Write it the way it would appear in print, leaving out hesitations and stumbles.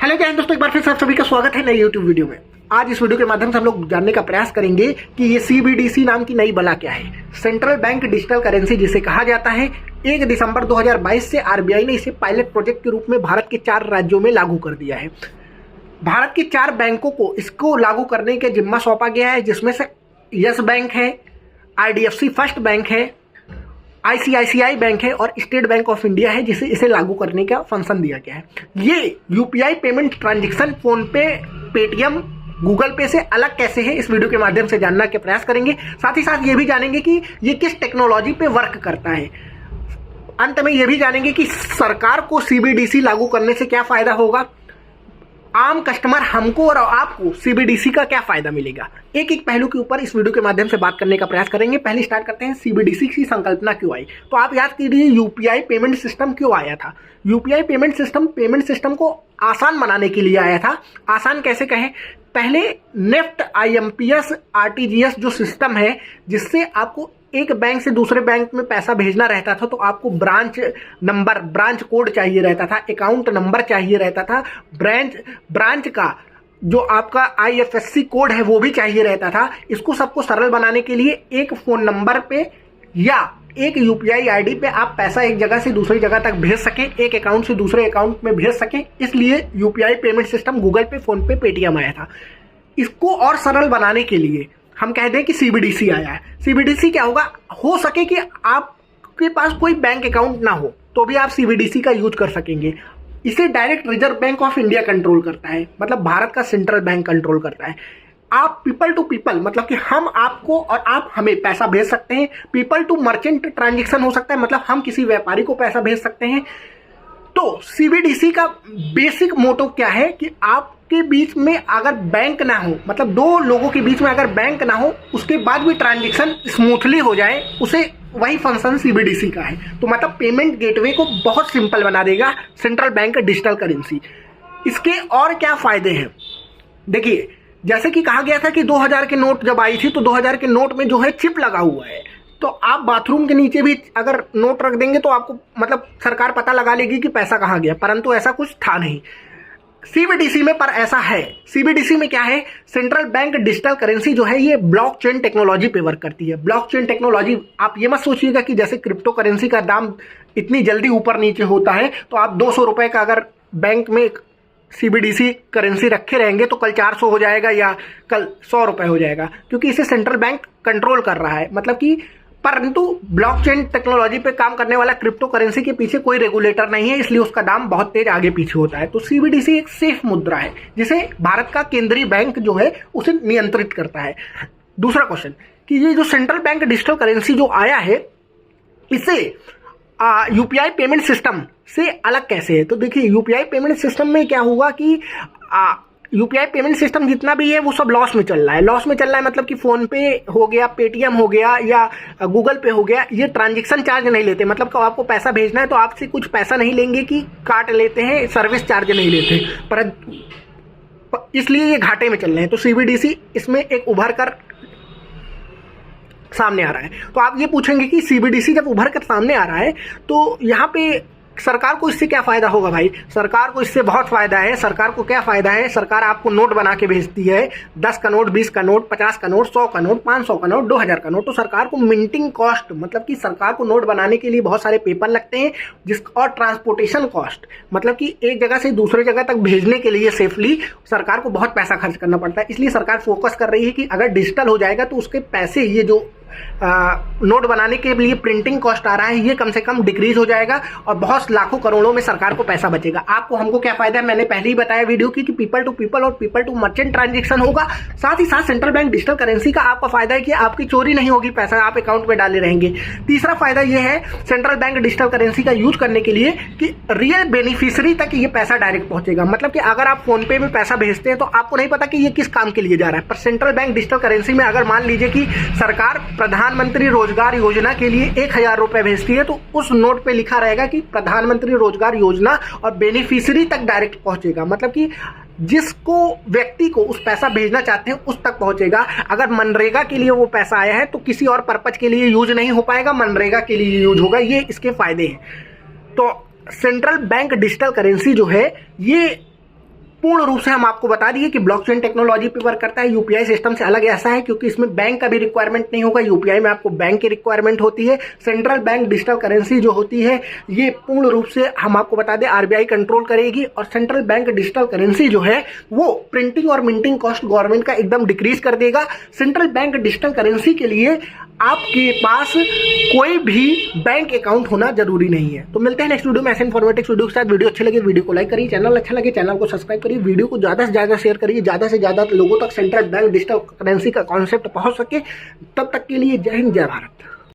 Hello क्या दोस्तों, एक बार फिर से आप सभी का स्वागत है नई यूट्यूब वीडियो में। आज इस वीडियो के माध्यम से हम लोग जानने का प्रयास करेंगे कि ये सीबीडीसी नाम की नई बला क्या है। सेंट्रल बैंक डिजिटल करेंसी जिसे कहा जाता है। 1 दिसंबर 2022 से आरबीआई ने इसे पायलट प्रोजेक्ट के रूप में भारत के 4 राज्यों में लागू कर दिया है। भारत के 4 बैंकों को इसको लागू करने के जिम्मा सौंपा गया है, जिसमें से यस बैंक है, IDFC फर्स्ट बैंक है, ICICI बैंक है और स्टेट बैंक ऑफ इंडिया है, जिसे इसे लागू करने का फंक्शन दिया गया है। ये यूपीआई पेमेंट ट्रांजैक्शन फोन पे, पेटीएम, गूगल पे से अलग कैसे है, इस वीडियो के माध्यम से जानने के प्रयास करेंगे। साथ ही साथ ये भी जानेंगे कि ये किस टेक्नोलॉजी पे वर्क करता है। अंत में ये भी जानेंगे कि सरकार को सीबीडीसी लागू करने से क्या फायदा होगा, आम कस्टमर हमको और आपको सीबीडीसी का क्या फायदा मिलेगा। एक एक पहलू के ऊपर इस वीडियो के माध्यम से बात करने का प्रयास करेंगे। पहले स्टार्ट करते हैं, सीबीडीसी की संकल्पना क्यों आई। तो आप याद कीजिए, यूपीआई पेमेंट सिस्टम क्यों आया था। यूपीआई पेमेंट सिस्टम को आसान बनाने के लिए आया था। आसान कैसे कहें, पहले नेफ्ट, IMPS, RTGS जो सिस्टम है, जिससे आपको एक बैंक से दूसरे बैंक में पैसा भेजना रहता था, तो आपको ब्रांच नंबर, ब्रांच कोड चाहिए रहता था, अकाउंट नंबर चाहिए रहता था, ब्रांच का जो आपका IFSC कोड है वो भी चाहिए रहता था। इसको सबको सरल बनाने के लिए एक फोन नंबर पे या एक यूपीआई आईडी पे आप पैसा एक जगह से दूसरी जगह तक भेज सकें, एक अकाउंट से दूसरे अकाउंट में भेज सकें, इसलिए यूपीआई पेमेंट सिस्टम गूगल पे, फोन पे, पेटीएम आया था। इसको और सरल बनाने के लिए हम कह दें कि सीबीडीसी आया है। सीबीडीसी क्या होगा, हो सके कि आपके पास कोई बैंक अकाउंट ना हो तो भी आप सीबीडीसी का यूज कर सकेंगे। इसे direct reserve bank of India control करता है, मतलब भारत का सेंट्रल बैंक कंट्रोल करता है। आप पीपल टू पीपल, मतलब कि हम आपको और आप हमें पैसा भेज सकते हैं। पीपल टू मर्चेंट ट्रांजैक्शन हो सकता है, मतलब हम किसी व्यापारी को पैसा भेज सकते हैं। तो सीबीडीसी का बेसिक मोटो क्या है कि आपके बीच में अगर बैंक ना हो, मतलब 2 लोगों के बीच में अगर बैंक ना हो, उसके बाद भी ट्रांजैक्शन स्मूथली हो जाए, उसे वही फंक्शन सीबीडीसी का है। तो मतलब पेमेंट गेटवे को बहुत सिंपल बना देगा सेंट्रल बैंक डिजिटल करेंसी। इसके और क्या फायदे हैं, देखिए, जैसे कि कहा गया था कि 2000 के नोट जब आई थी तो 2000 के नोट में जो है चिप लगा हुआ है, तो आप बाथरूम के नीचे भी अगर नोट रख देंगे तो आपको, मतलब सरकार पता लगा लेगी कि पैसा कहाँ गया, परंतु ऐसा कुछ था नहीं सीबीडीसी में, पर ऐसा है। सीबीडीसी में क्या है, सेंट्रल बैंक डिजिटल करेंसी जो है ये ब्लॉकचेन टेक्नोलॉजी पे वर्क करती है। ब्लॉकचेन टेक्नोलॉजी, आप ये मत सोचिएगा कि जैसे क्रिप्टो करेंसी का दाम इतनी जल्दी ऊपर नीचे होता है, तो आप 200 रुपए का अगर बैंक में सीबीडीसी करेंसी रखे रहेंगे तो कल 400 हो जाएगा या कल 100 रुपए हो जाएगा, क्योंकि इसे सेंट्रल बैंक कंट्रोल कर रहा है। मतलब कि परंतु ब्लॉकचेन टेक्नोलॉजी पे काम करने वाला क्रिप्टो करेंसी के पीछे कोई रेगुलेटर नहीं है, इसलिए उसका दाम बहुत तेज आगे पीछे होता है। तो सीबीडीसी एक सेफ मुद्रा है जिसे भारत का केंद्रीय बैंक जो है उसे नियंत्रित करता है। दूसरा क्वेश्चन कि ये जो सेंट्रल बैंक डिजिटल करेंसी जो आया है, इसे यूपीआई पेमेंट सिस्टम से अलग कैसे है। तो देखिए, यूपीआई पेमेंट सिस्टम में क्या हुआ कि यूपीआई पेमेंट सिस्टम जितना भी है वो सब लॉस में चल रहा है। लॉस में चल रहा है मतलब कि फोन पे हो गया, पेटीएम हो गया या गूगल पे हो गया, ये ट्रांजैक्शन चार्ज नहीं लेते। मतलब कि आपको पैसा भेजना है तो आपसे कुछ पैसा नहीं लेंगे कि काट लेते हैं, सर्विस चार्ज नहीं लेते, पर इसलिए ये घाटे में चल रहे हैं। तो सीबीडीसी इसमें एक उभर कर सामने आ रहा है। तो आप ये पूछेंगे कि सीबीडीसी जब उभर कर सामने आ रहा है तो यहाँ पे सरकार को इससे क्या फायदा होगा। भाई, सरकार को इससे बहुत फायदा है। सरकार को क्या फायदा है, सरकार आपको नोट बना के भेजती है, 10 का नोट, 20 का नोट, 50 का नोट, 100 का नोट, 500 का नोट, 2000 का नोट। तो सरकार को मिंटिंग कॉस्ट, मतलब कि सरकार को नोट बनाने के लिए बहुत सारे पेपर लगते हैं, और ट्रांसपोर्टेशन कॉस्ट, मतलब कि एक जगह से दूसरी जगह तक भेजने के लिए सेफली सरकार को बहुत पैसा खर्च करना पड़ता है। इसलिए सरकार फोकस कर रही है कि अगर डिजिटल हो जाएगा तो उसके पैसे, ये जो नोट बनाने के लिए प्रिंटिंग कॉस्ट आ रहा है, ये कम से कम डिक्रीज हो जाएगा और बहुत लाखों करोड़ों में सरकार को पैसा बचेगा। आपको हमको क्या फायदा है, मैंने पहले ही बताया वीडियो की कि पीपल टू पीपल और पीपल टू मर्चेंट ट्रांजैक्शन होगा। साथ ही साथ सेंट्रल बैंक डिजिटल करेंसी का आपका फायदा है कि आपकी चोरी नहीं होगी, पैसा आप अकाउंट में डाले रहेंगे। तीसरा फायदा यह है सेंट्रल बैंक डिजिटल करेंसी का यूज करने के लिए कि रियल बेनिफिशियरी तक ये पैसा डायरेक्ट पहुंचेगा। मतलब कि अगर आप फोन पे में पैसा भेजते हैं तो आपको नहीं पता कि ये किस काम के लिए जा रहा है, पर सेंट्रल बैंक डिजिटल करेंसी में अगर मान लीजिए कि सरकार प्रधानमंत्री रोजगार योजना के लिए 1000 रुपए भेजती है, तो उस नोट पे लिखा रहेगा कि प्रधानमंत्री रोजगार योजना, और बेनिफिशियरी तक डायरेक्ट पहुंचेगा। मतलब कि जिसको व्यक्ति को उस पैसा भेजना चाहते हैं उस तक पहुंचेगा। अगर मनरेगा के लिए वो पैसा आया है तो किसी और पर्पज के लिए यूज नहीं हो पाएगा, मनरेगा के लिए यूज होगा। ये इसके फायदे हैं। तो सेंट्रल बैंक डिजिटल करेंसी जो है ये पूर्ण रूप से हम आपको बता दिए कि ब्लॉकचेन टेक्नोलॉजी पे वर्क करता है। यूपीआई सिस्टम से अलग ऐसा है क्योंकि इसमें बैंक का भी रिक्वायरमेंट नहीं होगा। यूपीआई में आपको बैंक की रिक्वायरमेंट होती है। सेंट्रल बैंक डिजिटल करेंसी जो होती है ये पूर्ण रूप से हम आपको बता दें आरबीआई कंट्रोल करेगी, और सेंट्रल बैंक डिजिटल करेंसी जो है वो प्रिंटिंग और मिंटिंग कॉस्ट गवर्नमेंट का एकदम डिक्रीज कर देगा। सेंट्रल बैंक डिजिटल करेंसी के लिए आपके पास कोई भी बैंक अकाउंट होना जरूरी नहीं है। तो मिलते हैं नेक्स्ट वीडियो में ऐसे इन्फॉर्मेटिव वीडियो के साथ। वीडियो अच्छे लगे वीडियो को लाइक करिए, चैनल अच्छा लगे चैनल को सब्सक्राइब करिए, वीडियो को ज्यादा से ज्यादा शेयर करिए, ज्यादा से ज्यादा लोगों तक सेंट्रल बैंक डिजिटल करेंसी का कॉन्सेप्ट पहुंच सके। तब तक के लिए जय हिंद जय भारत।